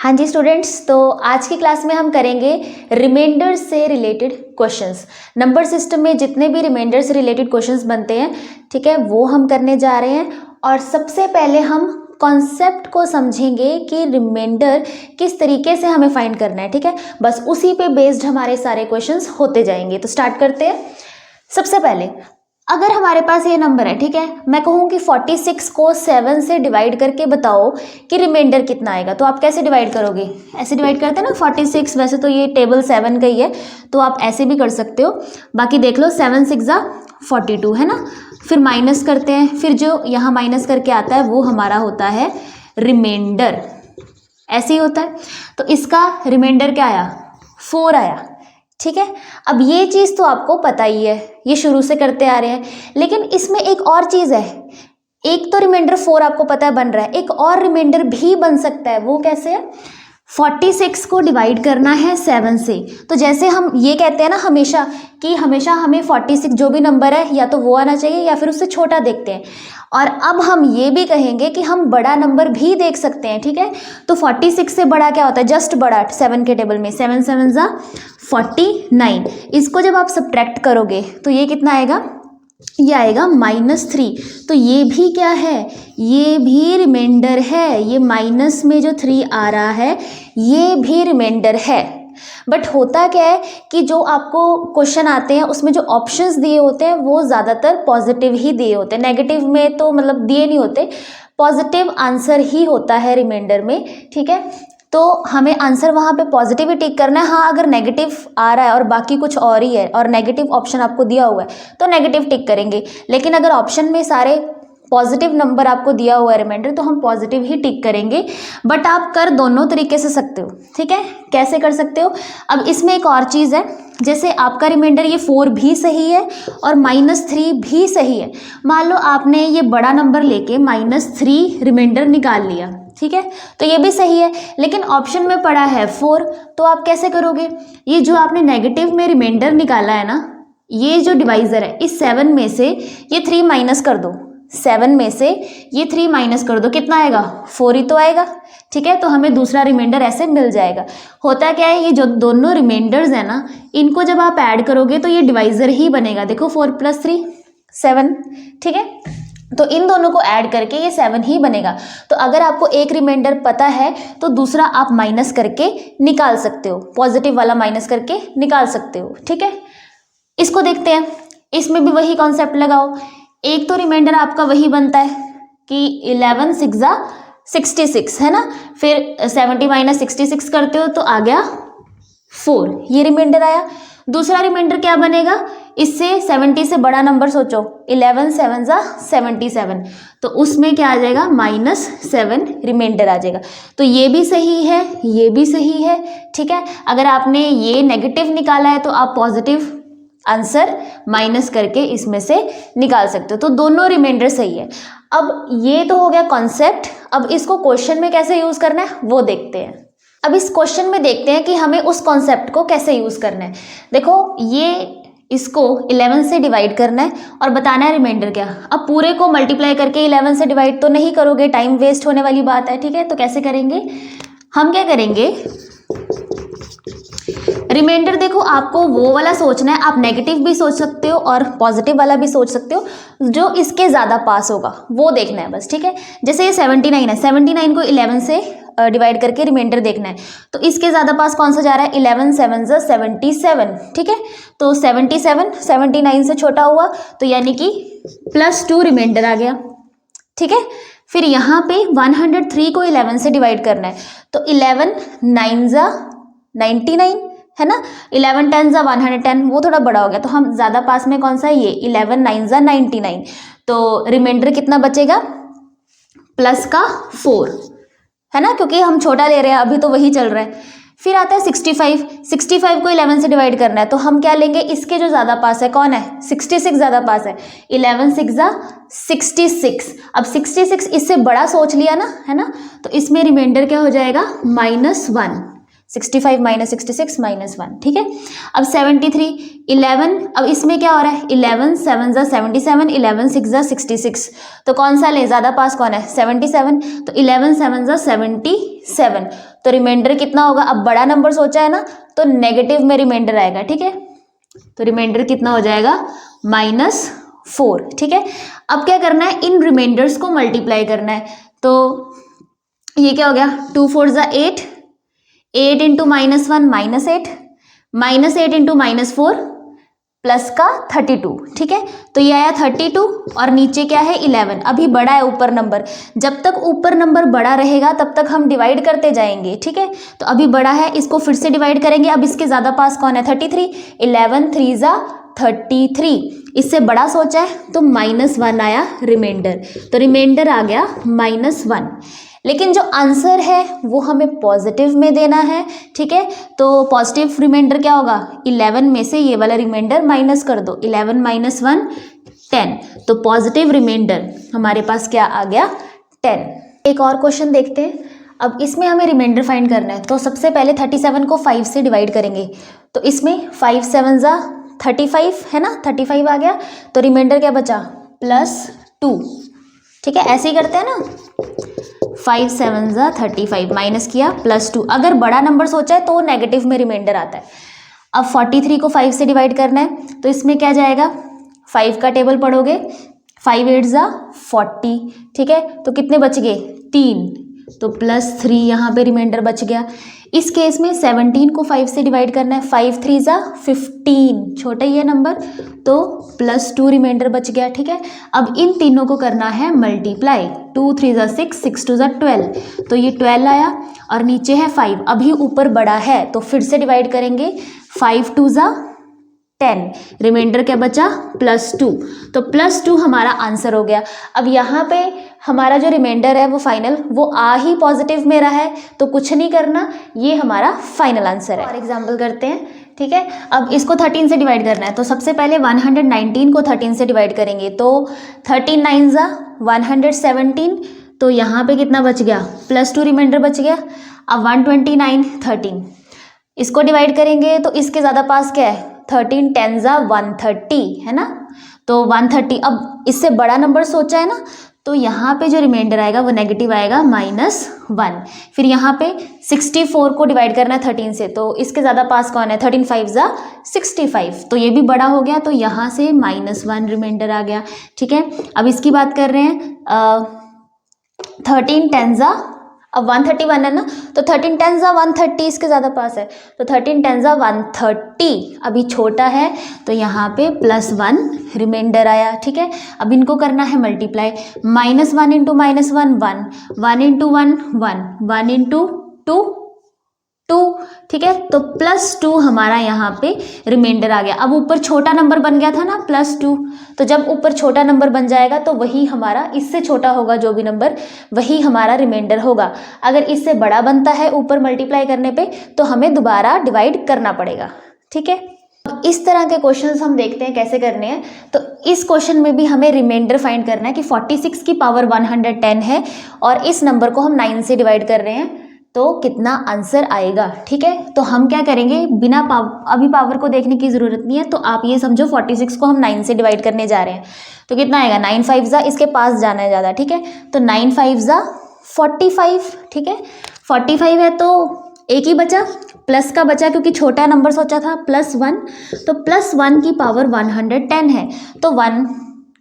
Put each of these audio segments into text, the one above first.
हाँ जी स्टूडेंट्स, तो आज की क्लास में हम करेंगे रिमाइंडर से रिलेटेड क्वेश्चंस। नंबर सिस्टम में जितने भी रिमाइंडर से रिलेटेड क्वेश्चंस बनते हैं, ठीक है, वो हम करने जा रहे हैं। और सबसे पहले हम कॉन्सेप्ट को समझेंगे कि रिमाइंडर किस तरीके से हमें फाइंड करना है, ठीक है। बस उसी पे बेस्ड हमारे सारे क्वेश्चंस होते जाएंगे। तो स्टार्ट करते हैं। सबसे पहले अगर हमारे पास ये नंबर है, ठीक है, मैं कहूँ कि 46 को 7 से डिवाइड करके बताओ कि रिमाइंडर कितना आएगा, तो आप कैसे डिवाइड करोगे? ऐसे डिवाइड करते हैं ना 46। वैसे तो ये टेबल 7 का ही है, तो आप ऐसे भी कर सकते हो। बाकी देख लो, 7 6 42 है ना। फिर माइनस करते हैं, फिर जो यहाँ माइनस करके आता है वो हमारा होता है रिमाइंडर। ऐसे ही होता है। तो इसका रिमाइंडर क्या आया? 4 आया, ठीक है। अब ये चीज़ तो आपको पता ही है, ये शुरू से करते आ रहे हैं। लेकिन इसमें एक और चीज़ है। एक तो रिमाइंडर 4 आपको पता है बन रहा है, एक और रिमाइंडर भी बन सकता है। वो कैसे है? 46 को डिवाइड करना है 7 से। तो जैसे हम ये कहते हैं ना हमेशा कि हमेशा हमें 46 जो भी नंबर है या तो वो आना चाहिए या फिर उससे छोटा देखते हैं। और अब हम ये भी कहेंगे कि हम बड़ा नंबर भी देख सकते हैं, ठीक है। तो 46 से बड़ा क्या होता है? जस्ट बड़ा 7 के टेबल में 7 7 49। इसको जब आप सब्ट्रैक्ट करोगे तो ये कितना आएगा? ये आएगा -3। तो ये भी क्या है? ये भी रिमाइंडर है। ये माइनस में जो 3 आ रहा है ये भी रिमाइंडर है। बट होता क्या है कि जो आपको क्वेश्चन आते हैं उसमें जो ऑप्शंस दिए होते हैं वो ज़्यादातर पॉजिटिव ही दिए होते हैं। नेगेटिव में तो मतलब दिए नहीं होते, पॉजिटिव आंसर ही होता है रिमाइंडर में, ठीक है। तो हमें आंसर वहाँ पे पॉजिटिव ही टिक करना है। हाँ, अगर नेगेटिव आ रहा है और बाकी कुछ और ही है और नेगेटिव ऑप्शन आपको दिया हुआ है तो नेगेटिव टिक करेंगे। लेकिन अगर ऑप्शन में सारे पॉजिटिव नंबर आपको दिया हुआ है रिमाइंडर, तो हम पॉजिटिव ही टिक करेंगे। बट आप कर दोनों तरीके से सकते हो, ठीक है। कैसे कर सकते हो? अब इसमें एक और चीज़ है, जैसे आपका रिमाइंडर ये 4 भी सही है और -3 भी सही है। मान लो आपने ये बड़ा नंबर लेके -3 रिमाइंडर निकाल लिया, ठीक है, तो ये भी सही है। लेकिन ऑप्शन में पड़ा है 4, तो आप कैसे करोगे? ये जो आपने नेगेटिव में रिमाइंडर निकाला है ना, ये जो डिवाइजर है, इस 7 में से ये 3 माइनस कर दो। 7 में से ये 3 माइनस कर दो, कितना आएगा? 4 ही तो आएगा, ठीक है। तो हमें दूसरा रिमाइंडर ऐसे मिल जाएगा। होता क्या है, ये जो दोनों रिमाइंडर्स है ना, इनको जब आप ऐड करोगे तो ये डिवाइजर ही बनेगा। देखो 4 + 3 7, ठीक है। तो इन दोनों को ऐड करके ये 7 ही बनेगा। तो अगर आपको एक रिमाइंडर पता है तो दूसरा आप माइनस करके निकाल सकते हो, पॉजिटिव वाला माइनस करके निकाल सकते हो, ठीक है। इसको देखते हैं, इसमें भी वही कॉन्सेप्ट लगाओ। एक तो रिमाइंडर आपका वही बनता है कि 11 6 66 है ना। फिर 70 - 66 करते हो तो आ गया 4, ये रिमाइंडर आया। दूसरा रिमाइंडर क्या बनेगा? इससे 70 से बड़ा नंबर सोचो, 11 7 77, तो उसमें क्या आ जाएगा? -7 रिमाइंडर आ जाएगा। तो ये भी सही है, ये भी सही है, ठीक है। अगर आपने ये नेगेटिव निकाला है तो आप पॉजिटिव आंसर माइनस करके इसमें से निकाल सकते हो। तो दोनों रिमाइंडर सही है। अब ये तो हो गया कॉन्सेप्ट। अब इसको क्वेश्चन में कैसे यूज करना है वो देखते हैं। अब इस क्वेश्चन में देखते हैं कि हमें उस कॉन्सेप्ट को कैसे यूज करना है। देखो, ये इसको 11 से डिवाइड करना है और बताना है रिमाइंडर क्या। अब पूरे को मल्टीप्लाई करके 11 से डिवाइड तो नहीं करोगे, टाइम वेस्ट होने वाली बात है, ठीक है। तो कैसे करेंगे? हम क्या करेंगे, रिमाइंडर देखो आपको वो वाला सोचना है। आप नेगेटिव भी सोच सकते हो और पॉजिटिव वाला भी सोच सकते हो, जो इसके ज़्यादा पास होगा वो देखना है बस, ठीक है। जैसे ये 79 है, 79 को 11 से डिवाइड करके रिमाइंडर देखना है, तो इसके ज़्यादा पास कौन सा जा रहा है? 11 7 77, ठीक है। तो 77 79 से छोटा हुआ, तो यानी कि +2 रिमाइंडर आ गया, ठीक है। फिर यहाँ पे 103 को 11 से डिवाइड करना है, तो 11 9 99 है ना। 11 10 110, वो थोड़ा बड़ा हो गया, तो हम ज़्यादा पास में कौन सा है? ये 11 9 99। तो रिमाइंडर कितना बचेगा? +4 है ना, क्योंकि हम छोटा ले रहे हैं अभी, तो वही चल रहा है। फिर आता है 65। 65 को 11 से डिवाइड करना है, तो हम क्या लेंगे? इसके जो ज़्यादा पास है कौन है? 66 ज़्यादा पास है। 11 6 66। अब 66 इससे बड़ा सोच लिया ना, है ना। तो इसमें रिमाइंडर क्या हो जाएगा? -1। 65 माइनस 66 माइनस 1, ठीक है। अब 73, 11, अब इसमें क्या हो रहा है, 11 7 जा 77, 11 6 जा 66, तो कौन सा ले, ज़्यादा पास कौन है, 77, तो 11 7 जा 77, तो रिमाइंडर कितना होगा, अब बड़ा नंबर सोचा है ना तो नेगेटिव में रिमाइंडर आएगा, ठीक है। तो रिमाइंडर कितना हो जाएगा, -4, ठीक है। अब क्या करना है, इन रिमाइंडर्स को मल्टीप्लाई करना है, तो ये क्या हो गया, 2 4 जा 8, 8 इंटू -1 -8, -8 इंटू -4 प्लस का 32, ठीक है। तो ये आया 32 और नीचे क्या है 11, अभी बड़ा है ऊपर नंबर, जब तक ऊपर नंबर बड़ा रहेगा तब तक हम डिवाइड करते जाएंगे, ठीक है। तो अभी बड़ा है, इसको फिर से डिवाइड करेंगे, अब इसके ज़्यादा पास कौन है, 33, 11 3 जा 33, इससे बड़ा सोचा है तो -1 आया रिमाइंडर, तो रिमाइंडर आ गया -1। लेकिन जो आंसर है वो हमें पॉजिटिव में देना है, ठीक है। तो पॉजिटिव रिमाइंडर क्या होगा, 11 में से ये वाला रिमाइंडर माइनस कर दो, 11 - 1 10, तो पॉजिटिव रिमाइंडर हमारे पास क्या आ गया, 10। एक और क्वेश्चन देखते हैं। अब इसमें हमें रिमाइंडर फाइंड करना है, तो सबसे पहले 37 को 5 से डिवाइड करेंगे, तो इसमें 5 7 जा 35 है ना, 35 आ गया, तो रिमाइंडर क्या बचा, +2, ठीक है। ऐसे ही करते हैं ना, 5 7 जा 35 माइनस किया +2, अगर बड़ा नंबर सोचा है तो नेगेटिव में रिमाइंडर आता है। अब 43 को 5 से डिवाइड करना है, तो इसमें क्या जाएगा, 5 का टेबल पढ़ोगे, 5 8 जा 40, ठीक है। तो कितने बच गए, 3, तो +3 यहाँ पे रिमाइंडर बच गया। इस केस में 17 को 5 से डिवाइड करना है, 5 3 जा 15, छोटा ही है नंबर, तो +2 रिमाइंडर बच गया, ठीक है। अब इन तीनों को करना है मल्टीप्लाई, 2 3 जा 6, 6 2 जा 12, तो ये 12 आया और नीचे है 5, अभी ऊपर बड़ा है तो फिर से डिवाइड करेंगे, 5 2 जा 10, रिमाइंडर क्या बचा, +2, तो +2 हमारा आंसर हो गया। अब यहाँ पे हमारा जो रिमाइंडर है वो फाइनल, वो आ ही पॉजिटिव में रहा है, तो कुछ नहीं करना, ये हमारा फाइनल आंसर है। और एग्जाम्पल करते हैं, ठीक है। अब इसको 13 से डिवाइड करना है, तो सबसे पहले 119 को 13 से डिवाइड करेंगे, तो 13 9 जा 117, तो यहाँ पे कितना बच गया, +2 रिमाइंडर बच गया। अब 129 13, इसको डिवाइड करेंगे तो इसके ज़्यादा पास क्या है, 13 10 जा 130 है ना, तो 130, अब इससे बड़ा नंबर सोचा है ना, तो यहाँ पे जो रिमाइंडर आएगा वो नेगेटिव आएगा, -1। फिर यहाँ पे 64 को डिवाइड करना है 13 से, तो इसके ज़्यादा पास कौन है, 13 5 जा 65, तो ये भी बड़ा हो गया, तो यहाँ से -1 रिमाइंडर आ गया, ठीक है। अब इसकी बात कर रहे हैं, 13 10 जा, अब 131 है ना, तो 13 10 जा 130, इसके ज़्यादा पास है, तो 13 10 जा 130, अभी छोटा है, तो यहाँ पे +1 रिमाइंडर आया, ठीक है। अब इनको करना है मल्टीप्लाई, -1 × -1 1, 1 × 1 1, 1 × 2 2, ठीक है। तो +2 हमारा यहाँ पे रिमाइंडर आ गया। अब ऊपर छोटा नंबर बन गया था ना +2, तो जब ऊपर छोटा नंबर बन जाएगा तो वही हमारा, इससे छोटा होगा जो भी नंबर, वही हमारा रिमाइंडर होगा। अगर इससे बड़ा बनता है ऊपर मल्टीप्लाई करने पे, तो हमें दोबारा डिवाइड करना पड़ेगा, ठीक है। इस तरह के क्वेश्चंस हम देखते हैं कैसे करने हैं। तो इस क्वेश्चन में भी हमें रिमाइंडर फाइंड करना है कि 46 की पावर 110 है और इस नंबर को हम 9 से डिवाइड कर रहे हैं, तो कितना आंसर आएगा, ठीक है। तो हम क्या करेंगे, बिना अभी पावर को देखने की ज़रूरत नहीं है, तो आप ये समझो 46 को हम 9 से डिवाइड करने जा रहे हैं, तो कितना आएगा, 9 5 जा, इसके पास जाना है ज़्यादा, ठीक है। तो 9 5 जा 45, ठीक है। 45 है तो एक ही बचा, प्लस का बचा, क्योंकि छोटा नंबर सोचा था, +1, तो +1 की पावर 110 है, तो 1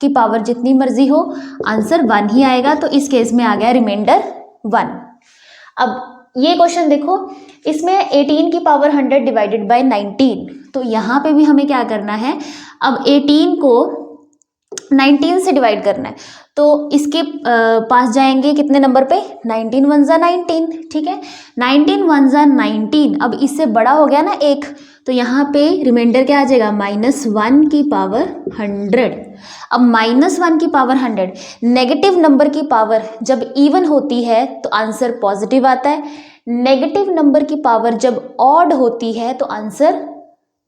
की पावर जितनी मर्जी हो, आंसर 1 ही आएगा, तो इस केस में आ गया रिमाइंडर 1। अब ये क्वेश्चन देखो, इसमें 18 की पावर 100 डिवाइडेड बाय 19, तो यहाँ पे भी हमें क्या करना है, अब 18 को 19 से डिवाइड करना है, तो इसके पास जाएंगे कितने नंबर पे, 19 1 जा 19, ठीक है। 19 1 जा 19, अब इससे बड़ा हो गया ना एक, तो यहाँ पे रिमाइंडर क्या आ जाएगा, -1 की पावर 100। अब -1 की पावर 100, नेगेटिव नंबर की पावर जब इवन होती है तो आंसर पॉजिटिव आता है, नेगेटिव नंबर की पावर जब ऑड होती है तो आंसर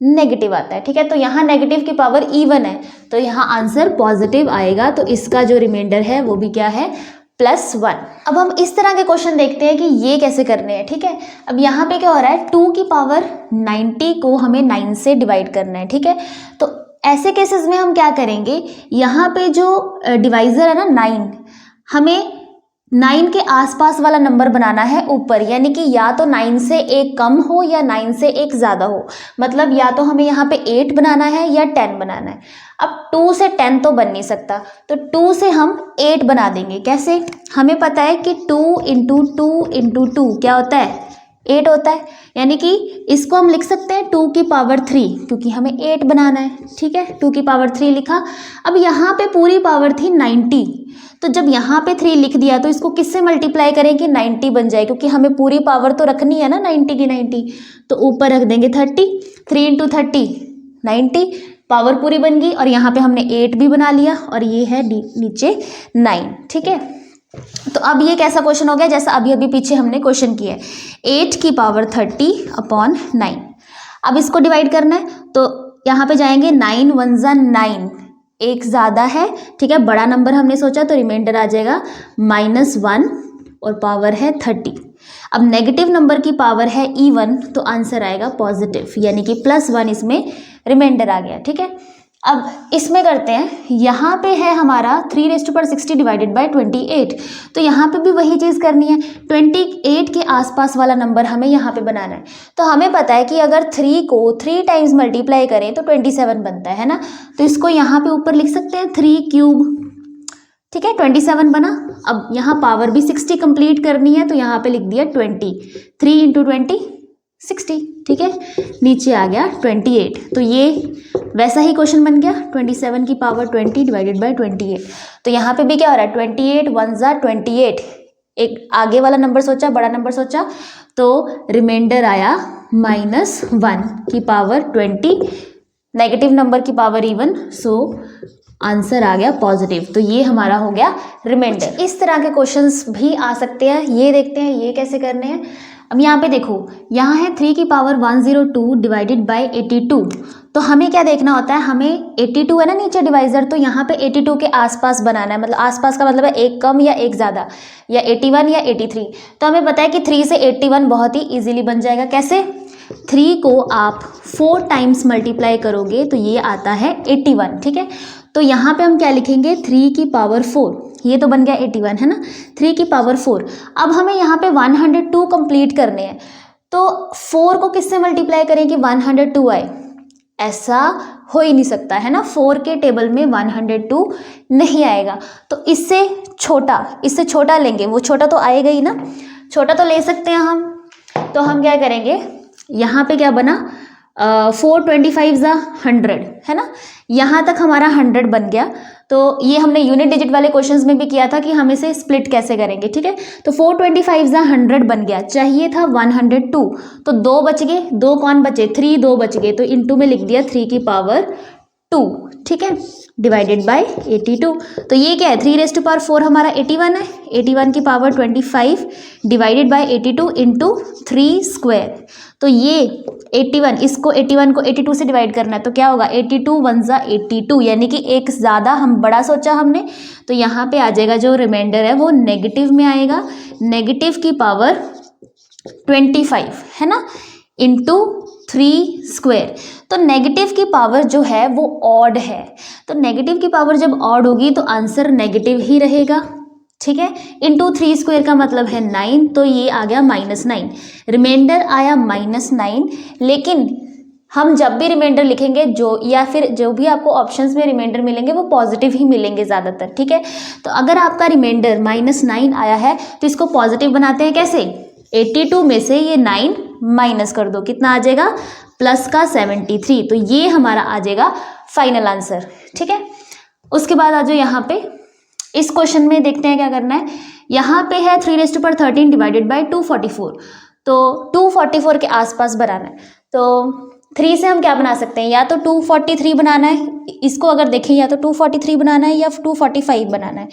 नेगेटिव आता है, ठीक है। तो यहाँ नेगेटिव की पावर इवन है, तो यहाँ आंसर पॉजिटिव आएगा, तो इसका जो रिमाइंडर है वो भी क्या है, +1। अब हम इस तरह के क्वेश्चन देखते हैं कि ये कैसे करने हैं, ठीक है। अब यहाँ पे क्या हो रहा है, 2 की पावर 90 को हमें 9 से डिवाइड करना है, ठीक है। तो ऐसे केसेस में हम क्या करेंगे, यहाँ पे जो डिवाइजर है ना 9, हमें 9 के आसपास वाला नंबर बनाना है ऊपर, यानी कि या तो 9 से एक कम हो या 9 से एक ज़्यादा हो। मतलब या तो हमें यहाँ पे 8 बनाना है या 10 बनाना है। अब 2 से 10 तो बन नहीं सकता, तो 2 से हम 8 बना देंगे। कैसे, हमें पता है कि 2 × 2 × 2 क्या होता है, 8 होता है। यानी कि इसको हम लिख सकते हैं 2 की पावर 3, क्योंकि हमें 8 बनाना है, ठीक है। 2 की पावर 3 लिखा। अब यहाँ पे पूरी पावर थी 90, तो जब यहाँ पे 3 लिख दिया तो इसको किससे मल्टीप्लाई करें कि 90 बन जाए, क्योंकि हमें पूरी पावर तो रखनी है ना 90 की 90। तो ऊपर रख देंगे 30, 3 × 30 90, पावर पूरी बन गई। और यहाँ पे हमने 8 भी बना लिया और ये है नीचे 9, ठीक है। तो अब ये कैसा क्वेश्चन हो गया, जैसा अभी पीछे हमने क्वेश्चन किया है, 8 की पावर 30/9। अब इसको डिवाइड करना है, तो यहाँ पे जाएंगे 9 × 1 = 9, एक ज़्यादा है, ठीक है, बड़ा नंबर हमने सोचा, तो रिमाइंडर आ जाएगा -1 और पावर है 30। अब नेगेटिव नंबर की पावर है even, तो आंसर आएगा पॉजिटिव, यानी कि +1 इसमें रिमाइंडर आ गया, ठीक है। अब इसमें करते हैं, यहाँ पे है हमारा 3⁻60 डिवाइडेड बाय 28, तो यहाँ पे भी वही चीज़ करनी है, 28 के आसपास वाला नंबर हमें यहाँ पे बनाना है। तो हमें पता है कि अगर 3 को 3 टाइम्स मल्टीप्लाई करें तो 27 बनता है ना, तो इसको यहाँ पे ऊपर लिख सकते हैं 3³, ठीक है, 27 बना। अब यहाँ पावर भी 60 कंप्लीट करनी है, तो यहाँ पे लिख दिया 20, 3 × 20 60, ठीक है, नीचे आ गया 28। तो ये वैसा ही क्वेश्चन बन गया, 27 की पावर 20 डिवाइडेड बाय 28। तो यहाँ पे भी क्या हो रहा है, 28 × 1 = 28, एक आगे वाला नंबर सोचा, बड़ा नंबर सोचा, तो रिमाइंडर आया -1 की पावर 20, नेगेटिव नंबर की पावर इवन, सो आंसर आ गया पॉजिटिव। तो ये हमारा हो गया रिमाइंडर। इस तरह के क्वेश्चंस भी आ सकते हैं, ये देखते हैं ये कैसे करने हैं। अब यहाँ पे देखो, यहाँ है 3 की पावर 102 डिवाइडेड बाय 82, तो हमें क्या देखना होता है, हमें 82 है ना नीचे डिवाइजर, तो यहाँ पे 82 के आसपास बनाना है, मतलब आसपास का मतलब है एक कम या एक ज़्यादा, या 81 या 83। तो हमें पता है कि 3 से 81 बहुत ही ईजिली बन जाएगा। कैसे, 3 को आप 4 टाइम्स मल्टीप्लाई करोगे तो ये आता है 81, ठीक है। तो यहाँ पे हम क्या लिखेंगे, 3 की पावर 4, ये तो बन गया 81 है ना, 3 की पावर 4। अब हमें यहाँ पे 102 कंप्लीट करने हैं, तो 4 को किससे मल्टीप्लाई करें कि 102 आए, ऐसा हो ही नहीं सकता है ना, 4 के टेबल में 102 नहीं आएगा। तो इससे छोटा लेंगे, वो छोटा तो आएगा ही ना, छोटा तो ले सकते हैं हम। तो हम क्या करेंगे, यहाँ पे क्या बना, 4 25 = 100 है ना, यहाँ तक हमारा 100 बन गया। तो ये हमने यूनिट डिजिट वाले क्वेश्चंस में भी किया था कि हम इसे स्प्लिट कैसे करेंगे, ठीक है। तो 4 25 = 100 बन गया, चाहिए था 102, तो 2 बच गए, 2 कौन बचे, 3 2 बच गए, तो इनटू में लिख दिया 3 की पावर 2, ठीक है, डिवाइडेड बाय 82। तो ये क्या है, 3⁻4 हमारा 81 है, 81 की पावर 25 डिवाइडेड बाय 82 × 3²। तो ये 81, इसको 81 को 82 से डिवाइड करना है, तो क्या होगा, 82 × 1 = 82, यानी कि एक ज़्यादा हम बड़ा सोचा हमने। तो यहाँ पे आ जाएगा जो रिमाइंडर है वो नेगेटिव में आएगा, नेगेटिव की पावर 25 है ना, × 3²। तो नेगेटिव की पावर जो है वो ऑड है, तो नेगेटिव की पावर जब ऑड होगी तो आंसर नेगेटिव ही रहेगा, ठीक है। × 3² का मतलब है 9, तो ये आ गया -9, रिमाइंडर आया -9। लेकिन हम जब भी रिमाइंडर लिखेंगे, जो या फिर जो भी आपको ऑप्शंस में रिमाइंडर मिलेंगे वो पॉजिटिव ही मिलेंगे ज़्यादातर, ठीक है। तो अगर आपका रिमाइंडर -9 आया है तो इसको पॉजिटिव बनाते हैं कैसे, 82 में से ये 9 माइनस कर दो, कितना आ जाएगा, प्लस का 73। तो ये हमारा आ जाएगा फाइनल आंसर, ठीक है। उसके बाद आ जाओ यहाँ पे, इस क्वेश्चन में देखते हैं क्या करना है। यहाँ पे है 3⁻13 डिवाइडेड बाय 244, तो 244 के आसपास बनाना है। तो 3 से हम क्या बना सकते हैं, या तो 243 बनाना है, इसको अगर देखें या तो 243 बनाना है या 245 बनाना है।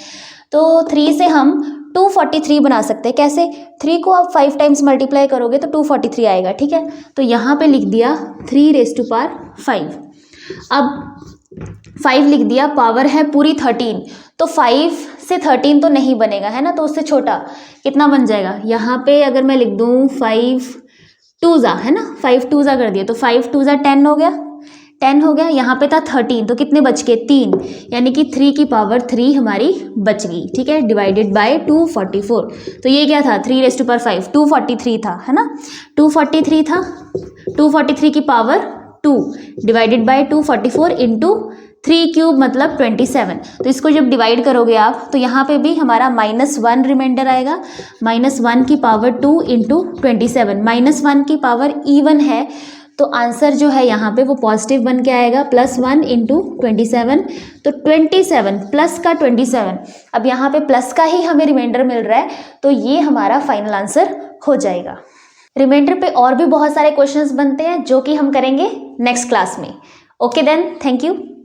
तो 3 से हम 243 बना सकते हैं। कैसे, 3 को आप 5 टाइम्स मल्टीप्लाई करोगे तो 243 आएगा, ठीक है। तो यहाँ पे लिख दिया 3⁻5। अब 5 लिख दिया, पावर है पूरी 13, तो 5 से 13 तो नहीं बनेगा है ना, तो उससे छोटा कितना बन जाएगा। यहाँ पे अगर मैं लिख दूँ 5 2 है ना, 5 2 कर दिया तो 5 2 10 हो गया, 10 हो गया। यहाँ पे था 13 तो कितने बच गए 3, यानी कि 3 की पावर 3 हमारी बच गई, ठीक है, डिवाइडेड बाय 244। तो ये क्या था 3 रेज़ टू पावर 5, 243 था है ना, 243 था, 243 की power 2 divided by 244 into 3 cube मतलब 27। तो इसको जब डिवाइड करोगे आप तो यहाँ पे भी हमारा -1 रिमाइंडर आएगा, -1 की पावर 2 इंटू 27, -1 की पावर इवन है तो आंसर जो है यहाँ पे वो पॉजिटिव बन के आएगा, +1 इंटू 27, तो 27 प्लस का 27, अब यहाँ पे प्लस का ही हमें रिमाइंडर मिल रहा है, तो ये हमारा फाइनल आंसर हो जाएगा। रिमाइंडर पे और भी बहुत सारे क्वेश्चंस बनते हैं जो कि हम करेंगे नेक्स्ट क्लास में। Okay then, thank you.